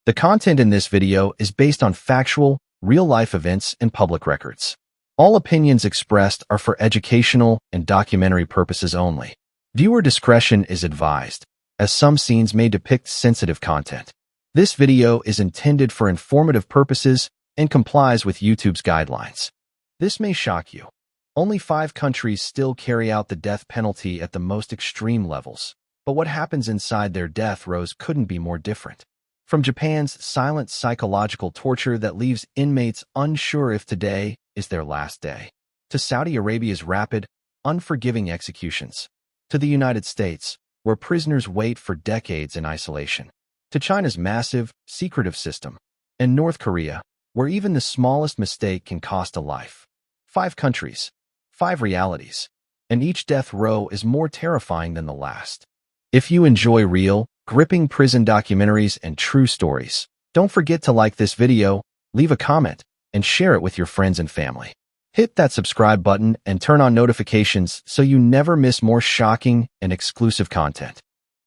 The content in this video is based on factual, real-life events and public records. All opinions expressed are for educational and documentary purposes only. Viewer discretion is advised, as some scenes may depict sensitive content. This video is intended for informative purposes and complies with YouTube's guidelines. This may shock you. Only 5 countries still carry out the death penalty at the most extreme levels, but what happens inside their death rows couldn't be more different. From Japan's silent psychological torture that leaves inmates unsure if today is their last day, to Saudi Arabia's rapid, unforgiving executions, to the United States, where prisoners wait for decades in isolation, to China's massive, secretive system, and North Korea, where even the smallest mistake can cost a life. 5 countries, 5 realities, and each death row is more terrifying than the last. If you enjoy real, gripping prison documentaries and true stories, don't forget to like this video, leave a comment, and share it with your friends and family. Hit that subscribe button and turn on notifications so you never miss more shocking and exclusive content.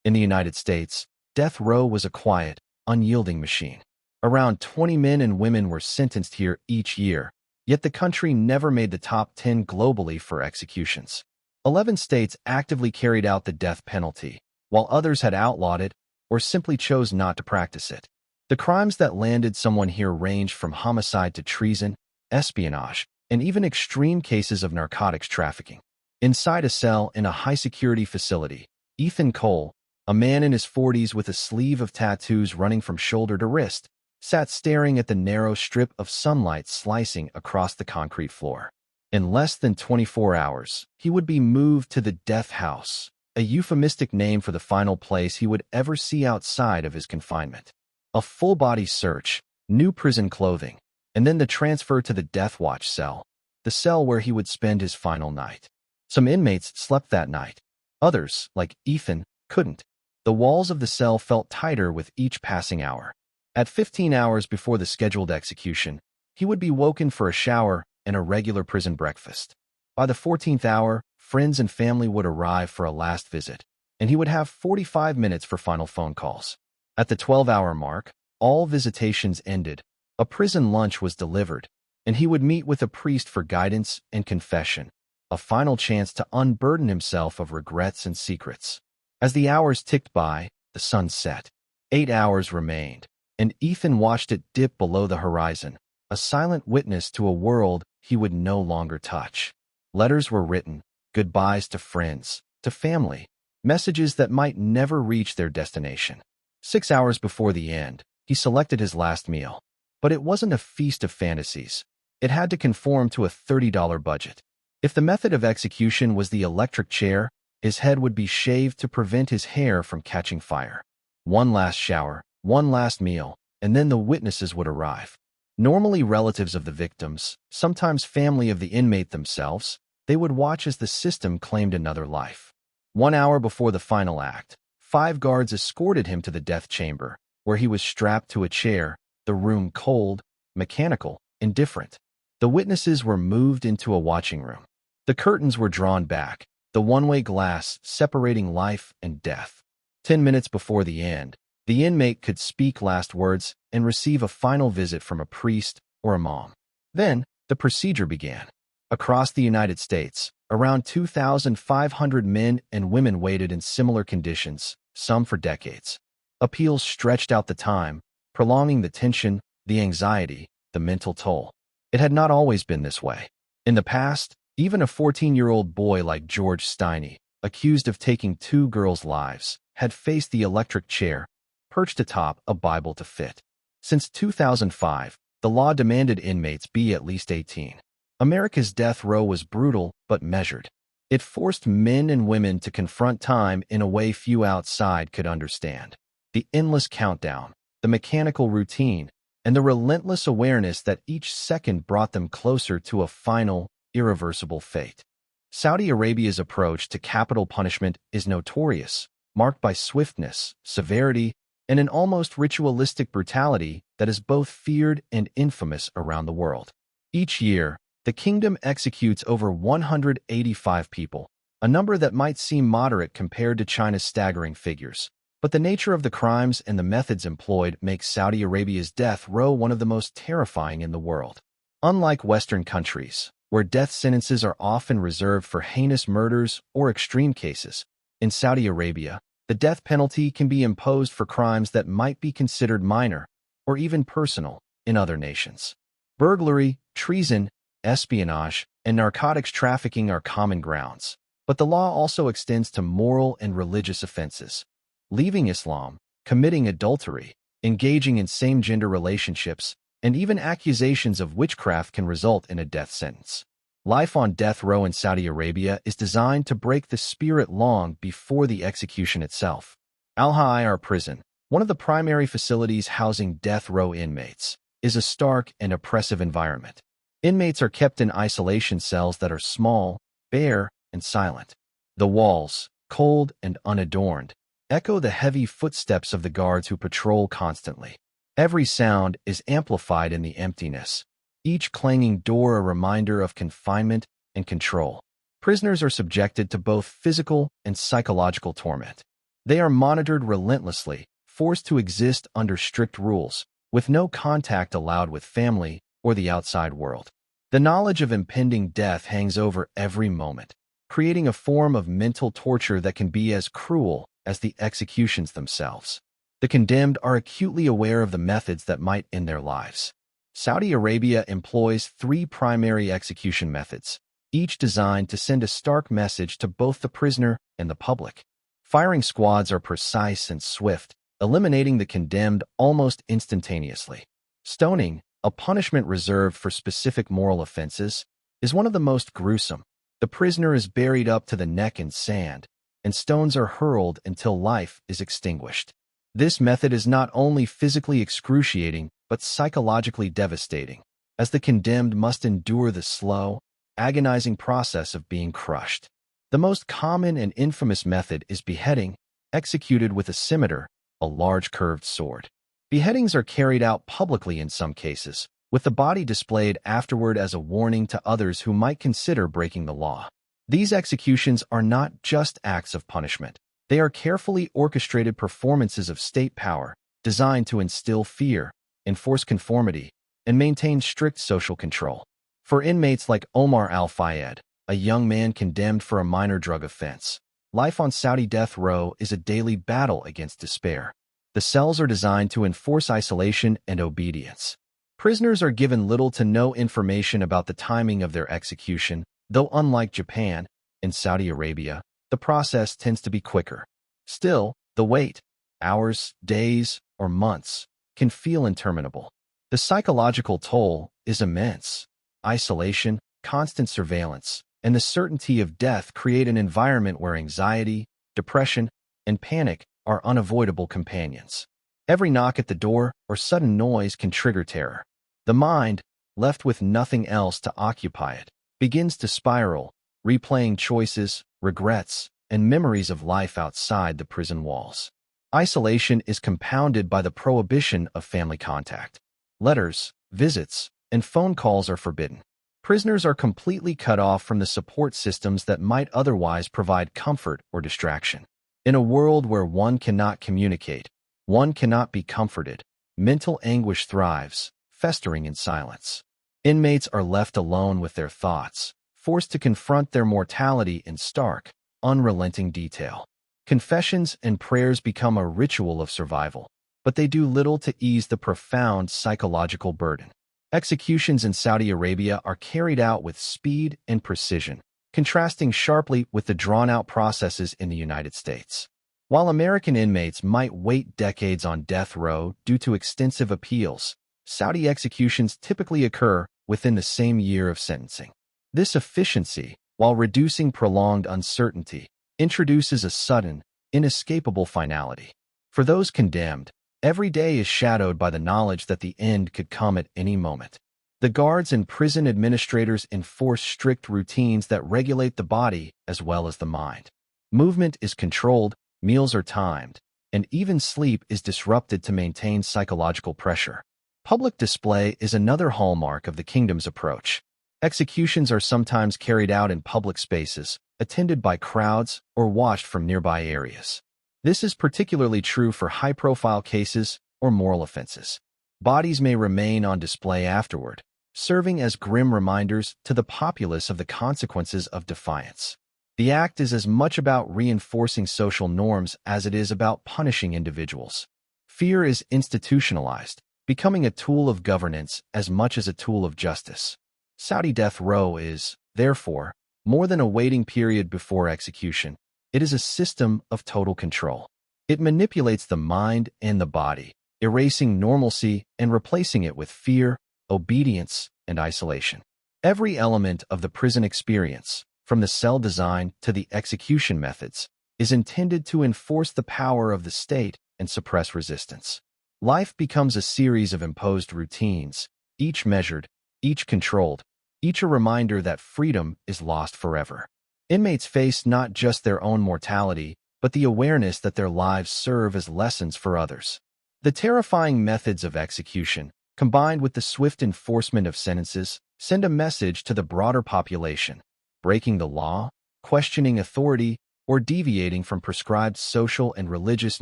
In the United States, death row was a quiet, unyielding machine. Around 20 men and women were sentenced here each year, yet the country never made the top 10 globally for executions. 11 states actively carried out the death penalty, while others had outlawed it or simply chose not to practice it. The crimes that landed someone here ranged from homicide to treason, espionage, and even extreme cases of narcotics trafficking. Inside a cell in a high-security facility, Ethan Cole, a man in his 40s with a sleeve of tattoos running from shoulder to wrist, sat staring at the narrow strip of sunlight slicing across the concrete floor. In less than 24 hours, he would be moved to the death house, a euphemistic name for the final place he would ever see outside of his confinement. A full-body search, new prison clothing, and then the transfer to the death watch cell, the cell where he would spend his final night. Some inmates slept that night. Others, like Ethan, couldn't. The walls of the cell felt tighter with each passing hour. At 15 hours before the scheduled execution, he would be woken for a shower and a regular prison breakfast. By the 14th hour, friends and family would arrive for a last visit, and he would have 45 minutes for final phone calls. At the 12-hour mark, all visitations ended, a prison lunch was delivered, and he would meet with a priest for guidance and confession, a final chance to unburden himself of regrets and secrets. As the hours ticked by, the sun set. 8 hours remained, and Ethan watched it dip below the horizon, a silent witness to a world he would no longer touch. Letters were written, goodbyes to friends, to family, messages that might never reach their destination. 6 hours before the end, he selected his last meal. But it wasn't a feast of fantasies. It had to conform to a $30 budget. If the method of execution was the electric chair, his head would be shaved to prevent his hair from catching fire. One last shower, one last meal, and then the witnesses would arrive. Normally relatives of the victims, sometimes family of the inmate themselves, they would watch as the system claimed another life. 1 hour before the final act, 5 guards escorted him to the death chamber, where he was strapped to a chair, the room cold, mechanical, indifferent. The witnesses were moved into a watching room. The curtains were drawn back, the one-way glass separating life and death. 10 minutes before the end, the inmate could speak last words and receive a final visit from a priest or imam. Then, the procedure began. Across the United States, around 2,500 men and women waited in similar conditions, some for decades. Appeals stretched out the time, prolonging the tension, the anxiety, the mental toll. It had not always been this way. In the past, even a 14-year-old boy like George Steiny, accused of taking 2 girls' lives, had faced the electric chair, perched atop a Bible to fit. Since 2005, the law demanded inmates be at least 18. America's death row was brutal but measured. It forced men and women to confront time in a way few outside could understand. The endless countdown, the mechanical routine, and the relentless awareness that each second brought them closer to a final, irreversible fate. Saudi Arabia's approach to capital punishment is notorious, marked by swiftness, severity, and an almost ritualistic brutality that is both feared and infamous around the world. Each year, the kingdom executes over 185 people, a number that might seem moderate compared to China's staggering figures. But the nature of the crimes and the methods employed makes Saudi Arabia's death row one of the most terrifying in the world. Unlike Western countries, where death sentences are often reserved for heinous murders or extreme cases, in Saudi Arabia, the death penalty can be imposed for crimes that might be considered minor or even personal in other nations. Burglary, treason, espionage, and narcotics trafficking are common grounds, but the law also extends to moral and religious offenses. Leaving Islam, committing adultery, engaging in same-gender relationships, and even accusations of witchcraft can result in a death sentence. Life on death row in Saudi Arabia is designed to break the spirit long before the execution itself. Al-Hayr prison, one of the primary facilities housing death row inmates, is a stark and oppressive environment. Inmates are kept in isolation cells that are small, bare, and silent. The walls, cold and unadorned, echo the heavy footsteps of the guards who patrol constantly. Every sound is amplified in the emptiness, each clanging door a reminder of confinement and control. Prisoners are subjected to both physical and psychological torment. They are monitored relentlessly, forced to exist under strict rules, with no contact allowed with family or the outside world. The knowledge of impending death hangs over every moment, creating a form of mental torture that can be as cruel as the executions themselves. The condemned are acutely aware of the methods that might end their lives. Saudi Arabia employs 3 primary execution methods, each designed to send a stark message to both the prisoner and the public. Firing squads are precise and swift, eliminating the condemned almost instantaneously. Stoning, a punishment reserved for specific moral offenses, is one of the most gruesome. The prisoner is buried up to the neck in sand, and stones are hurled until life is extinguished. This method is not only physically excruciating, but psychologically devastating, as the condemned must endure the slow, agonizing process of being crushed. The most common and infamous method is beheading, executed with a scimitar, a large curved sword. Beheadings are carried out publicly in some cases, with the body displayed afterward as a warning to others who might consider breaking the law. These executions are not just acts of punishment. They are carefully orchestrated performances of state power, designed to instill fear, enforce conformity, and maintain strict social control. For inmates like Omar Al-Fayed, a young man condemned for a minor drug offense, life on Saudi death row is a daily battle against despair. The cells are designed to enforce isolation and obedience. Prisoners are given little to no information about the timing of their execution, though unlike Japan, in Saudi Arabia, the process tends to be quicker. Still, the wait, hours, days, or months, can feel interminable. The psychological toll is immense. Isolation, constant surveillance, and the certainty of death create an environment where anxiety, depression, and panic are unavoidable companions. Every knock at the door or sudden noise can trigger terror. The mind, left with nothing else to occupy it, begins to spiral, replaying choices, regrets, and memories of life outside the prison walls. Isolation is compounded by the prohibition of family contact. Letters, visits, and phone calls are forbidden. Prisoners are completely cut off from the support systems that might otherwise provide comfort or distraction. In a world where one cannot communicate, one cannot be comforted, mental anguish thrives, festering in silence. Inmates are left alone with their thoughts, forced to confront their mortality in stark, unrelenting detail. Confessions and prayers become a ritual of survival, but they do little to ease the profound psychological burden. Executions in Saudi Arabia are carried out with speed and precision, contrasting sharply with the drawn-out processes in the United States. While American inmates might wait decades on death row due to extensive appeals, Saudi executions typically occur within the same year of sentencing. This efficiency, while reducing prolonged uncertainty, introduces a sudden, inescapable finality. For those condemned, every day is shadowed by the knowledge that the end could come at any moment. The guards and prison administrators enforce strict routines that regulate the body as well as the mind. Movement is controlled, meals are timed, and even sleep is disrupted to maintain psychological pressure. Public display is another hallmark of the kingdom's approach. Executions are sometimes carried out in public spaces, attended by crowds or watched from nearby areas. This is particularly true for high-profile cases or moral offenses. Bodies may remain on display afterward, serving as grim reminders to the populace of the consequences of defiance. The act is as much about reinforcing social norms as it is about punishing individuals. Fear is institutionalized, becoming a tool of governance as much as a tool of justice. Saudi death row is, therefore, more than a waiting period before execution. It is a system of total control. It manipulates the mind and the body, erasing normalcy and replacing it with fear, obedience, and isolation. Every element of the prison experience, from the cell design to the execution methods, is intended to enforce the power of the state and suppress resistance. Life becomes a series of imposed routines, each measured, each controlled, each a reminder that freedom is lost forever. Inmates face not just their own mortality, but the awareness that their lives serve as lessons for others. The terrifying methods of execution, combined with the swift enforcement of sentences, send a message to the broader population. Breaking the law, questioning authority, or deviating from prescribed social and religious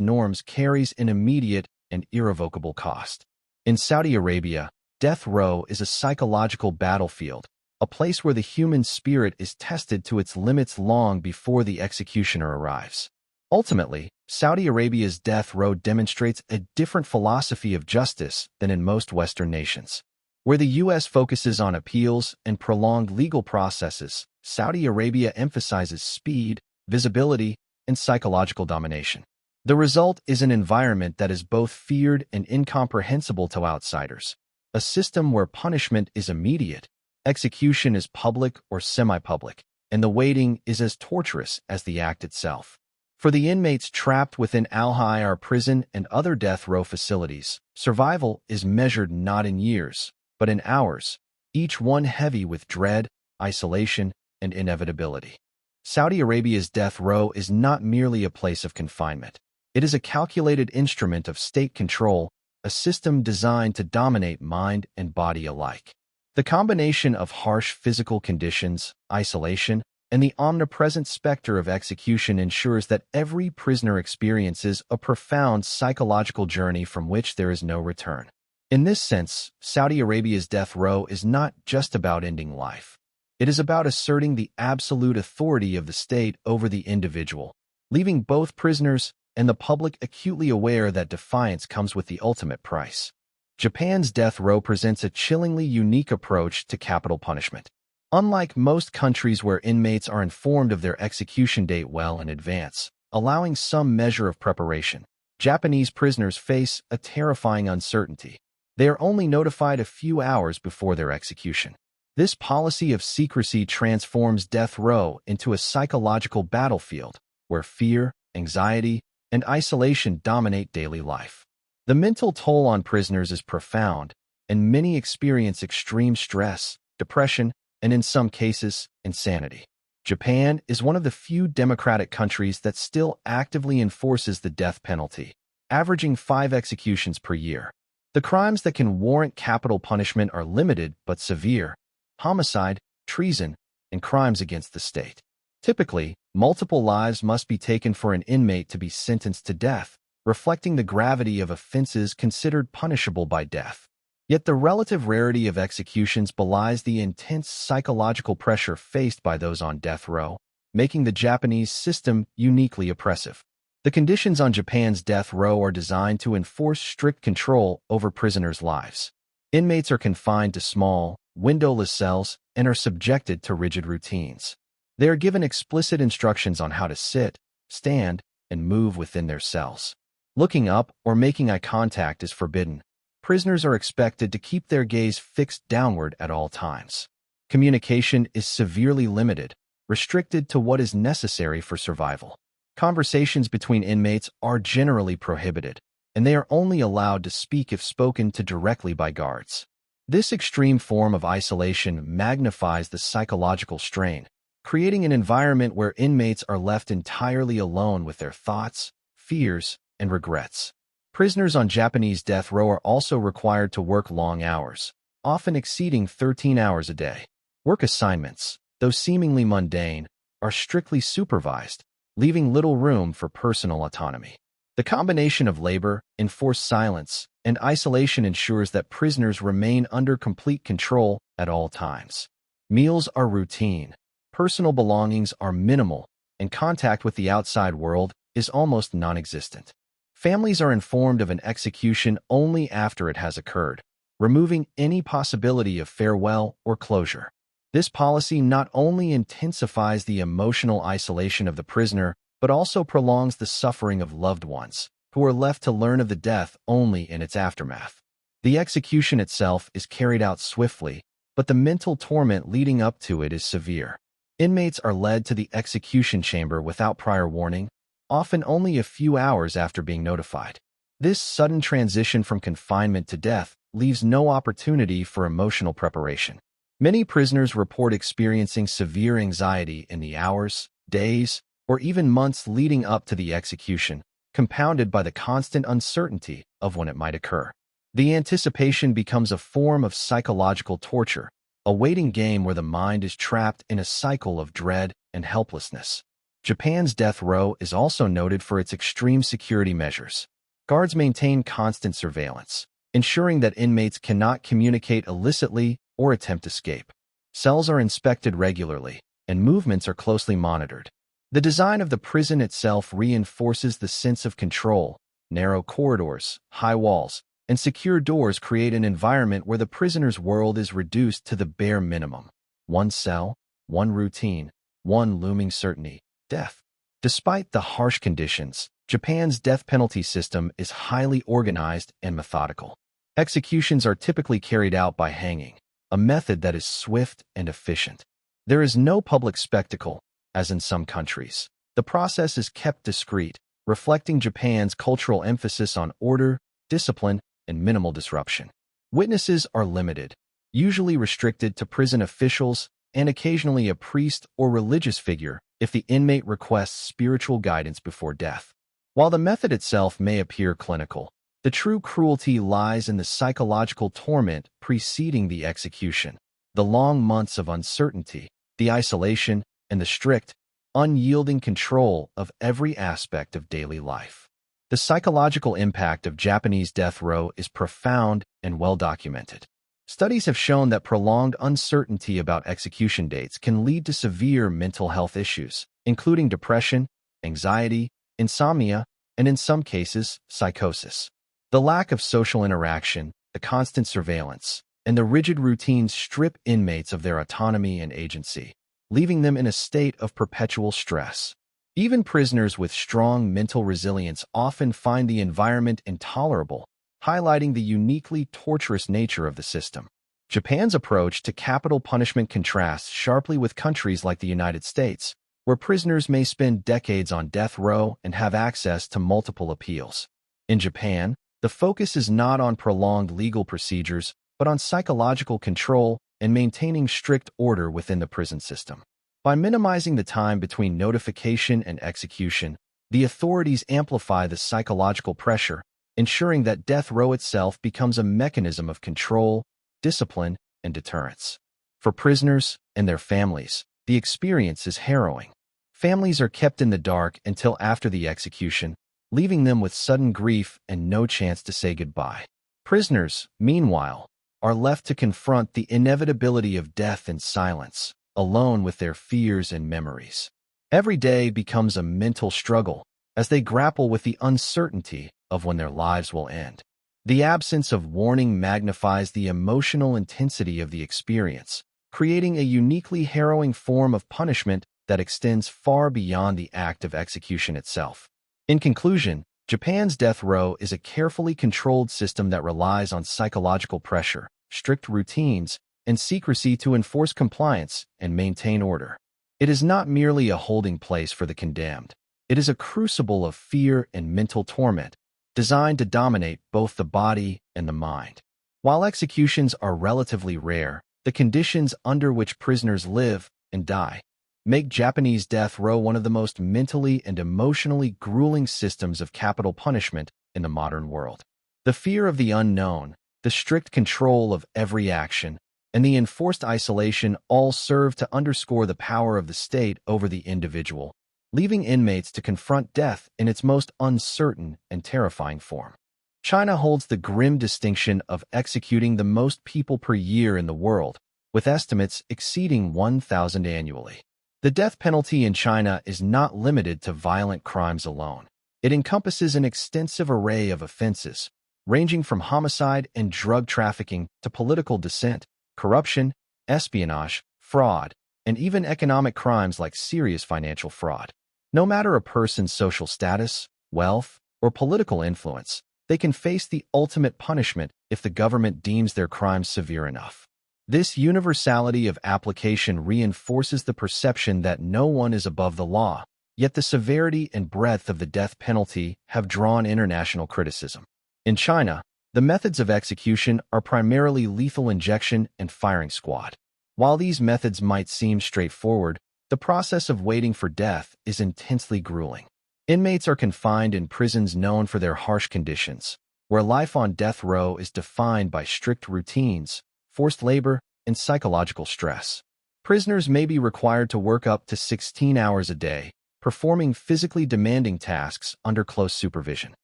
norms carries an immediate and irrevocable cost. In Saudi Arabia, death row is a psychological battlefield, a place where the human spirit is tested to its limits long before the executioner arrives. Ultimately, Saudi Arabia's death row demonstrates a different philosophy of justice than in most Western nations. Where the U.S. focuses on appeals and prolonged legal processes, Saudi Arabia emphasizes speed, visibility, and psychological domination. The result is an environment that is both feared and incomprehensible to outsiders. A system where punishment is immediate, execution is public or semi-public, and the waiting is as torturous as the act itself. For the inmates trapped within Al-Hayr prison and other death row facilities, survival is measured not in years, but in hours, each one heavy with dread, isolation, and inevitability. Saudi Arabia's death row is not merely a place of confinement. It is a calculated instrument of state control, a system designed to dominate mind and body alike. The combination of harsh physical conditions, isolation, and the omnipresent specter of execution ensures that every prisoner experiences a profound psychological journey from which there is no return. In this sense, Saudi Arabia's death row is not just about ending life. It is about asserting the absolute authority of the state over the individual, leaving both prisoners and the public acutely aware that defiance comes with the ultimate price. Japan's death row presents a chillingly unique approach to capital punishment. Unlike most countries where inmates are informed of their execution date well in advance, allowing some measure of preparation, Japanese prisoners face a terrifying uncertainty. They are only notified a few hours before their execution. This policy of secrecy transforms death row into a psychological battlefield where fear, anxiety, and isolation dominate daily life. The mental toll on prisoners is profound, and many experience extreme stress, depression, and in some cases, insanity. Japan is one of the few democratic countries that still actively enforces the death penalty, averaging 5 executions per year. The crimes that can warrant capital punishment are limited but severe: homicide, treason, and crimes against the state. Typically, multiple lives must be taken for an inmate to be sentenced to death, reflecting the gravity of offenses considered punishable by death. Yet the relative rarity of executions belies the intense psychological pressure faced by those on death row, making the Japanese system uniquely oppressive. The conditions on Japan's death row are designed to enforce strict control over prisoners' lives. Inmates are confined to small, windowless cells and are subjected to rigid routines. They are given explicit instructions on how to sit, stand, and move within their cells. Looking up or making eye contact is forbidden. Prisoners are expected to keep their gaze fixed downward at all times. Communication is severely limited, restricted to what is necessary for survival. Conversations between inmates are generally prohibited, and they are only allowed to speak if spoken to directly by guards. This extreme form of isolation magnifies the psychological strain, creating an environment where inmates are left entirely alone with their thoughts, fears, and regrets. Prisoners on Japanese death row are also required to work long hours, often exceeding 13 hours a day. Work assignments, though seemingly mundane, are strictly supervised, leaving little room for personal autonomy. The combination of labor, enforced silence, and isolation ensures that prisoners remain under complete control at all times. Meals are routine, personal belongings are minimal, and contact with the outside world is almost non-existent. Families are informed of an execution only after it has occurred, removing any possibility of farewell or closure. This policy not only intensifies the emotional isolation of the prisoner, but also prolongs the suffering of loved ones, who are left to learn of the death only in its aftermath. The execution itself is carried out swiftly, but the mental torment leading up to it is severe. Inmates are led to the execution chamber without prior warning, often only a few hours after being notified. This sudden transition from confinement to death leaves no opportunity for emotional preparation. Many prisoners report experiencing severe anxiety in the hours, days, or even months leading up to the execution, compounded by the constant uncertainty of when it might occur. The anticipation becomes a form of psychological torture, a waiting game where the mind is trapped in a cycle of dread and helplessness. Japan's death row is also noted for its extreme security measures. Guards maintain constant surveillance, ensuring that inmates cannot communicate illicitly or attempt escape. Cells are inspected regularly, and movements are closely monitored. The design of the prison itself reinforces the sense of control. Narrow corridors, high walls, and secure doors create an environment where the prisoner's world is reduced to the bare minimum. One cell, one routine, one looming certainty: death. Despite the harsh conditions, Japan's death penalty system is highly organized and methodical. Executions are typically carried out by hanging, a method that is swift and efficient. There is no public spectacle, as in some countries. The process is kept discreet, reflecting Japan's cultural emphasis on order, discipline, and minimal disruption. Witnesses are limited, usually restricted to prison officials and occasionally a priest or religious figure if the inmate requests spiritual guidance before death. While the method itself may appear clinical, the true cruelty lies in the psychological torment preceding the execution. The long months of uncertainty, the isolation, and the strict, unyielding control of every aspect of daily life. The psychological impact of Japanese death row is profound and well documented. Studies have shown that prolonged uncertainty about execution dates can lead to severe mental health issues, including depression, anxiety, insomnia, and in some cases, psychosis. The lack of social interaction, the constant surveillance, and the rigid routines strip inmates of their autonomy and agency, leaving them in a state of perpetual stress. Even prisoners with strong mental resilience often find the environment intolerable, highlighting the uniquely torturous nature of the system. Japan's approach to capital punishment contrasts sharply with countries like the United States, where prisoners may spend decades on death row and have access to multiple appeals. In Japan, the focus is not on prolonged legal procedures, but on psychological control and maintaining strict order within the prison system. By minimizing the time between notification and execution, the authorities amplify the psychological pressure, ensuring that death row itself becomes a mechanism of control, discipline, and deterrence. For prisoners and their families, the experience is harrowing. Families are kept in the dark until after the execution, leaving them with sudden grief and no chance to say goodbye. Prisoners, meanwhile, are left to confront the inevitability of death in silence, alone with their fears and memories. Every day becomes a mental struggle as they grapple with the uncertainty of when their lives will end. The absence of warning magnifies the emotional intensity of the experience, creating a uniquely harrowing form of punishment that extends far beyond the act of execution itself. In conclusion, Japan's death row is a carefully controlled system that relies on psychological pressure, strict routines, and secrecy to enforce compliance and maintain order. It is not merely a holding place for the condemned. It is a crucible of fear and mental torment, designed to dominate both the body and the mind. While executions are relatively rare, the conditions under which prisoners live and die make Japanese death row one of the most mentally and emotionally grueling systems of capital punishment in the modern world. The fear of the unknown, the strict control of every action, and the enforced isolation all serve to underscore the power of the state over the individual, leaving inmates to confront death in its most uncertain and terrifying form. China holds the grim distinction of executing the most people per year in the world, with estimates exceeding 1,000 annually. The death penalty in China is not limited to violent crimes alone. It encompasses an extensive array of offenses, ranging from homicide and drug trafficking to political dissent, corruption, espionage, fraud, and even economic crimes like serious financial fraud. No matter a person's social status, wealth, or political influence, they can face the ultimate punishment if the government deems their crimes severe enough. This universality of application reinforces the perception that no one is above the law, yet the severity and breadth of the death penalty have drawn international criticism. In China, the methods of execution are primarily lethal injection and firing squad. While these methods might seem straightforward, the process of waiting for death is intensely grueling. Inmates are confined in prisons known for their harsh conditions, where life on death row is defined by strict routines, forced labor, and psychological stress. Prisoners may be required to work up to 16 hours a day, performing physically demanding tasks under close supervision.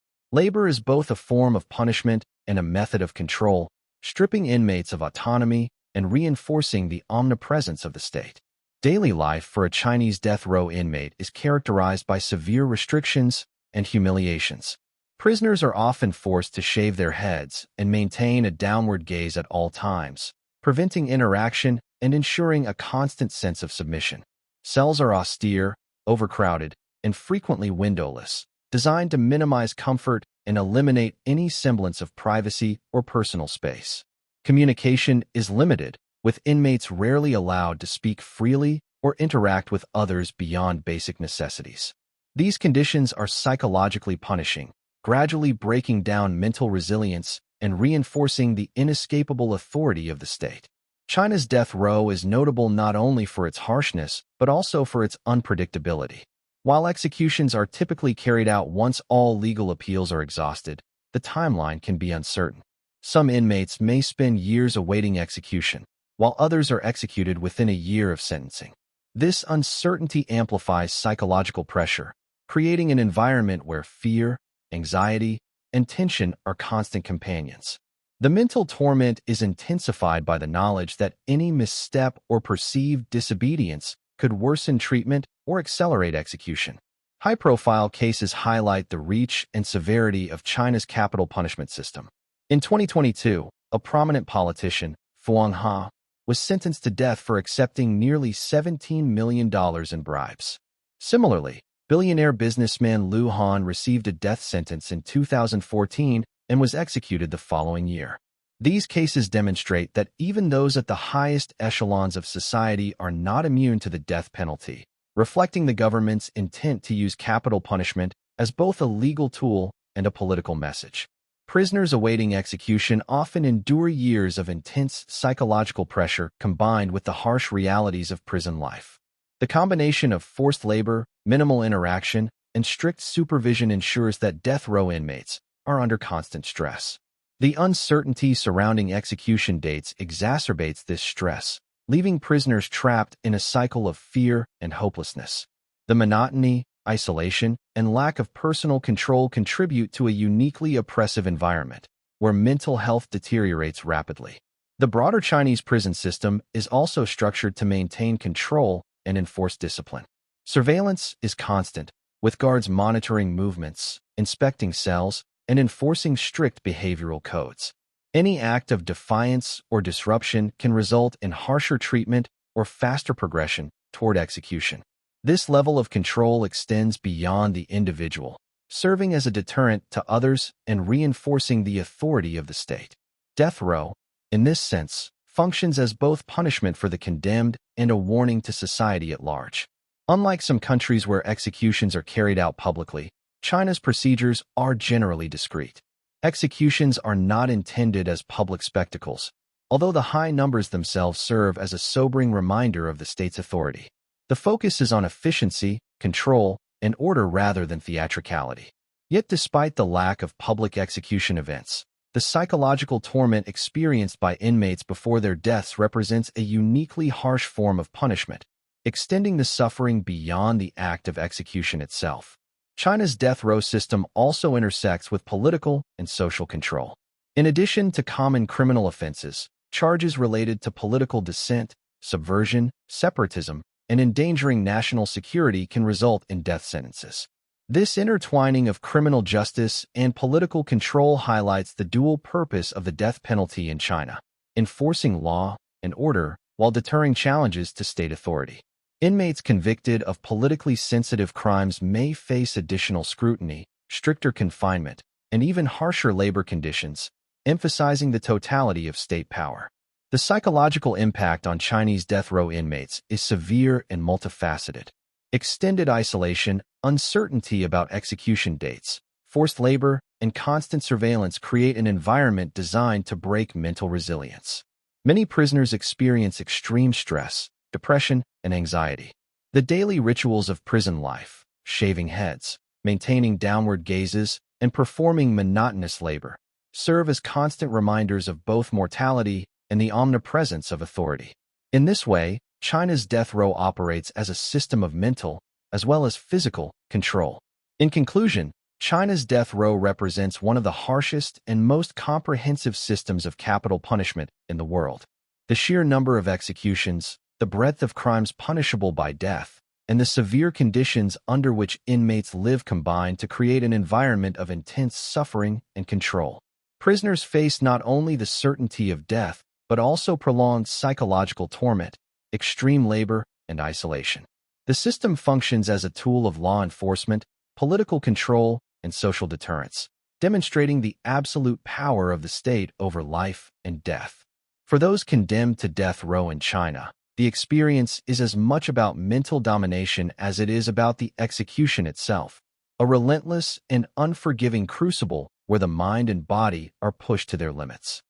Labor is both a form of punishment and a method of control, stripping inmates of autonomy and reinforcing the omnipresence of the state. Daily life for a Chinese death row inmate is characterized by severe restrictions and humiliations. Prisoners are often forced to shave their heads and maintain a downward gaze at all times, preventing interaction and ensuring a constant sense of submission. Cells are austere, overcrowded, and frequently windowless, designed to minimize comfort and eliminate any semblance of privacy or personal space. Communication is limited, with inmates rarely allowed to speak freely or interact with others beyond basic necessities. These conditions are psychologically punishing, gradually breaking down mental resilience and reinforcing the inescapable authority of the state. China's death row is notable not only for its harshness, but also for its unpredictability. While executions are typically carried out once all legal appeals are exhausted, the timeline can be uncertain. Some inmates may spend years awaiting execution, while others are executed within a year of sentencing. This uncertainty amplifies psychological pressure, creating an environment where fear, anxiety, and tension are constant companions. The mental torment is intensified by the knowledge that any misstep or perceived disobedience could worsen treatment or accelerate execution. High-profile cases highlight the reach and severity of China's capital punishment system. In 2022, a prominent politician, Fuang Ha, was sentenced to death for accepting nearly $17 million in bribes. Similarly, billionaire businessman Liu Han received a death sentence in 2014 and was executed the following year. These cases demonstrate that even those at the highest echelons of society are not immune to the death penalty, reflecting the government's intent to use capital punishment as both a legal tool and a political message. Prisoners awaiting execution often endure years of intense psychological pressure combined with the harsh realities of prison life. The combination of forced labor, minimal interaction, and strict supervision ensures that death row inmates are under constant stress. The uncertainty surrounding execution dates exacerbates this stress, leaving prisoners trapped in a cycle of fear and hopelessness. The monotony, isolation, and lack of personal control contribute to a uniquely oppressive environment, where mental health deteriorates rapidly. The broader Chinese prison system is also structured to maintain control and enforce discipline. Surveillance is constant, with guards monitoring movements, inspecting cells, and enforcing strict behavioral codes. Any act of defiance or disruption can result in harsher treatment or faster progression toward execution. This level of control extends beyond the individual, serving as a deterrent to others and reinforcing the authority of the state. Death row, in this sense, functions as both punishment for the condemned and a warning to society at large. Unlike some countries where executions are carried out publicly, China's procedures are generally discreet. Executions are not intended as public spectacles, although the high numbers themselves serve as a sobering reminder of the state's authority. The focus is on efficiency, control, and order rather than theatricality. Yet despite the lack of public execution events, the psychological torment experienced by inmates before their deaths represents a uniquely harsh form of punishment, extending the suffering beyond the act of execution itself. China's death row system also intersects with political and social control. In addition to common criminal offenses, charges related to political dissent, subversion, separatism, and endangering national security can result in death sentences. This intertwining of criminal justice and political control highlights the dual purpose of the death penalty in China, enforcing law and order while deterring challenges to state authority. Inmates convicted of politically sensitive crimes may face additional scrutiny, stricter confinement, and even harsher labor conditions, emphasizing the totality of state power. The psychological impact on Chinese death row inmates is severe and multifaceted. Extended isolation, uncertainty about execution dates, forced labor, and constant surveillance create an environment designed to break mental resilience. Many prisoners experience extreme stress, depression, and anxiety. The daily rituals of prison life, shaving heads, maintaining downward gazes, and performing monotonous labor, serve as constant reminders of both mortality and the omnipresence of authority. In this way, China's death row operates as a system of mental, as well as physical, control. In conclusion, China's death row represents one of the harshest and most comprehensive systems of capital punishment in the world. The sheer number of executions, the breadth of crimes punishable by death, and the severe conditions under which inmates live combine to create an environment of intense suffering and control. Prisoners face not only the certainty of death, but also prolonged psychological torment, extreme labor, and isolation. The system functions as a tool of law enforcement, political control, and social deterrence, demonstrating the absolute power of the state over life and death. For those condemned to death row in China, the experience is as much about mental domination as it is about the execution itself, a relentless and unforgiving crucible where the mind and body are pushed to their limits.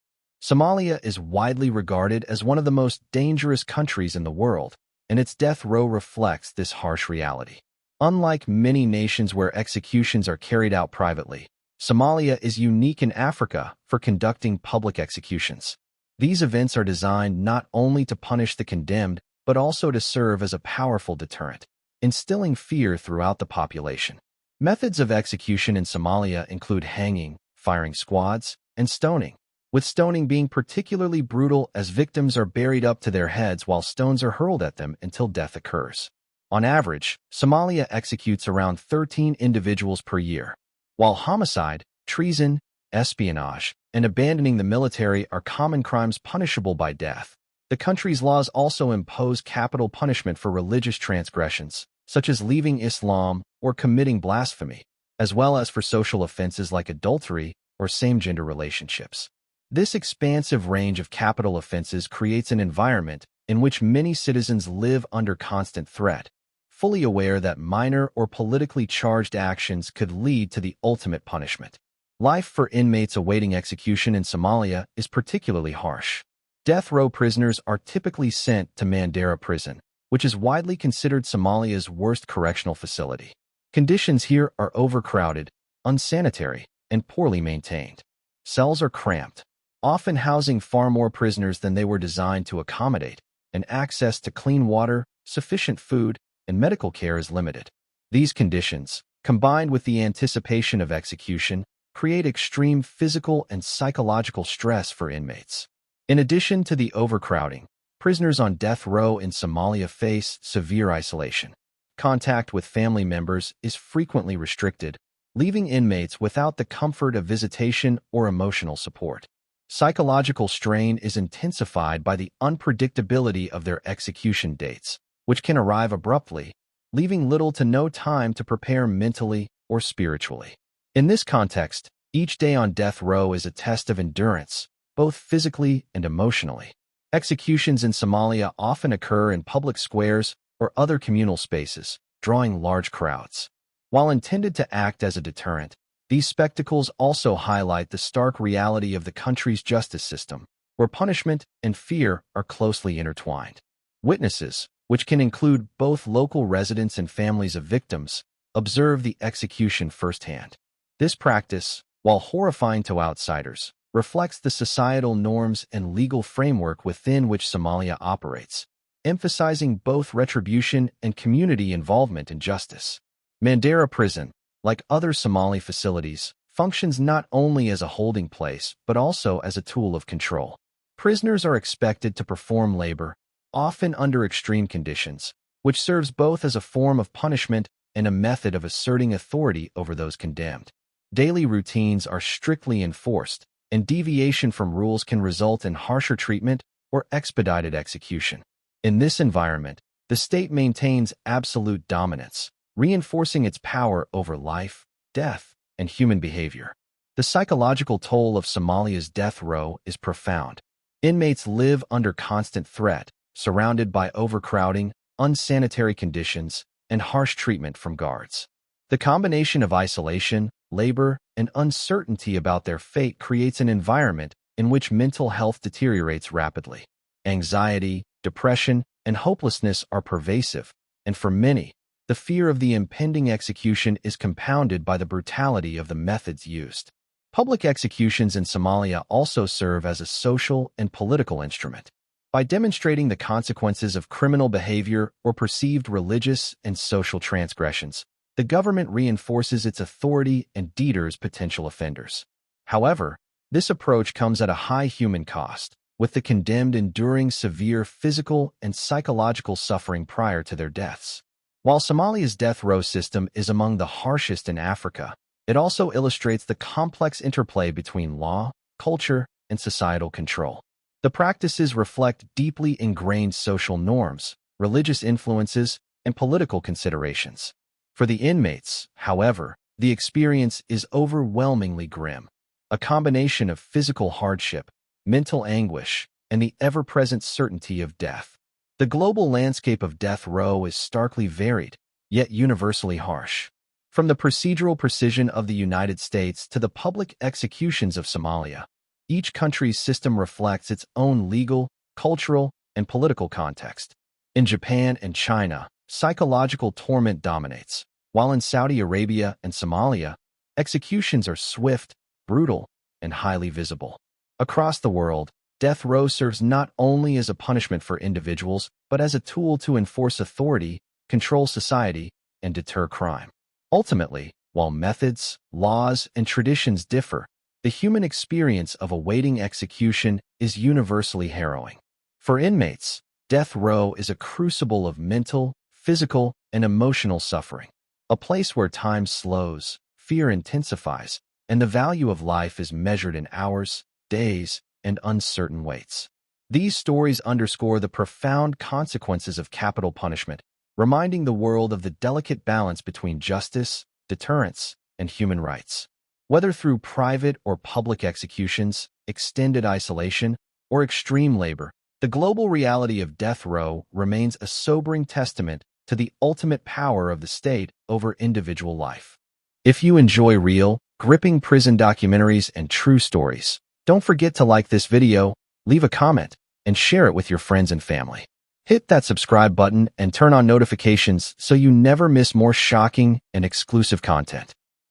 Somalia is widely regarded as one of the most dangerous countries in the world, and its death row reflects this harsh reality. Unlike many nations where executions are carried out privately, Somalia is unique in Africa for conducting public executions. These events are designed not only to punish the condemned, but also to serve as a powerful deterrent, instilling fear throughout the population. Methods of execution in Somalia include hanging, firing squads, and stoning, with stoning being particularly brutal as victims are buried up to their heads while stones are hurled at them until death occurs. On average, Somalia executes around 13 individuals per year. While homicide, treason, espionage, and abandoning the military are common crimes punishable by death, the country's laws also impose capital punishment for religious transgressions, such as leaving Islam or committing blasphemy, as well as for social offenses like adultery or same-gender relationships. This expansive range of capital offenses creates an environment in which many citizens live under constant threat, fully aware that minor or politically charged actions could lead to the ultimate punishment. Life for inmates awaiting execution in Somalia is particularly harsh. Death row prisoners are typically sent to Mandera prison, which is widely considered Somalia's worst correctional facility. Conditions here are overcrowded, unsanitary, and poorly maintained. Cells are cramped, often housing far more prisoners than they were designed to accommodate, and access to clean water, sufficient food, and medical care is limited. These conditions, combined with the anticipation of execution, create extreme physical and psychological stress for inmates. In addition to the overcrowding, prisoners on death row in Somalia face severe isolation. Contact with family members is frequently restricted, leaving inmates without the comfort of visitation or emotional support. Psychological strain is intensified by the unpredictability of their execution dates, which can arrive abruptly, leaving little to no time to prepare mentally or spiritually. In this context, each day on death row is a test of endurance, both physically and emotionally. Executions in Somalia often occur in public squares or other communal spaces, drawing large crowds. While intended to act as a deterrent, these spectacles also highlight the stark reality of the country's justice system, where punishment and fear are closely intertwined. Witnesses, which can include both local residents and families of victims, observe the execution firsthand. This practice, while horrifying to outsiders, reflects the societal norms and legal framework within which Somalia operates, emphasizing both retribution and community involvement in justice. Mandera Prison, like other Somali facilities, functions not only as a holding place but also as a tool of control. Prisoners are expected to perform labor, often under extreme conditions, which serves both as a form of punishment and a method of asserting authority over those condemned. Daily routines are strictly enforced, and deviation from rules can result in harsher treatment or expedited execution. In this environment, the state maintains absolute dominance, reinforcing its power over life, death, and human behavior. The psychological toll of Somalia's death row is profound. Inmates live under constant threat, surrounded by overcrowding, unsanitary conditions, and harsh treatment from guards. The combination of isolation, labor, and uncertainty about their fate creates an environment in which mental health deteriorates rapidly. Anxiety, depression, and hopelessness are pervasive, and for many, the fear of the impending execution is compounded by the brutality of the methods used. Public executions in Somalia also serve as a social and political instrument. By demonstrating the consequences of criminal behavior or perceived religious and social transgressions, the government reinforces its authority and deters potential offenders. However, this approach comes at a high human cost, with the condemned enduring severe physical and psychological suffering prior to their deaths. While Somalia's death row system is among the harshest in Africa, it also illustrates the complex interplay between law, culture, and societal control. The practices reflect deeply ingrained social norms, religious influences, and political considerations. For the inmates, however, the experience is overwhelmingly grim. A combination of physical hardship, mental anguish, and the ever-present certainty of death. The global landscape of death row is starkly varied, yet universally harsh. From the procedural precision of the United States to the public executions of Somalia, each country's system reflects its own legal, cultural, and political context. In Japan and China, psychological torment dominates, while in Saudi Arabia and Somalia, executions are swift, brutal, and highly visible. Across the world, death row serves not only as a punishment for individuals, but as a tool to enforce authority, control society, and deter crime. Ultimately, while methods, laws, and traditions differ, the human experience of awaiting execution is universally harrowing. For inmates, death row is a crucible of mental, physical, and emotional suffering, a place where time slows, fear intensifies, and the value of life is measured in hours, days, and uncertain waits. These stories underscore the profound consequences of capital punishment, reminding the world of the delicate balance between justice, deterrence, and human rights. Whether through private or public executions, extended isolation, or extreme labor, the global reality of death row remains a sobering testament to the ultimate power of the state over individual life. If you enjoy real, gripping prison documentaries and true stories, don't forget to like this video, leave a comment, and share it with your friends and family. Hit that subscribe button and turn on notifications so you never miss more shocking and exclusive content.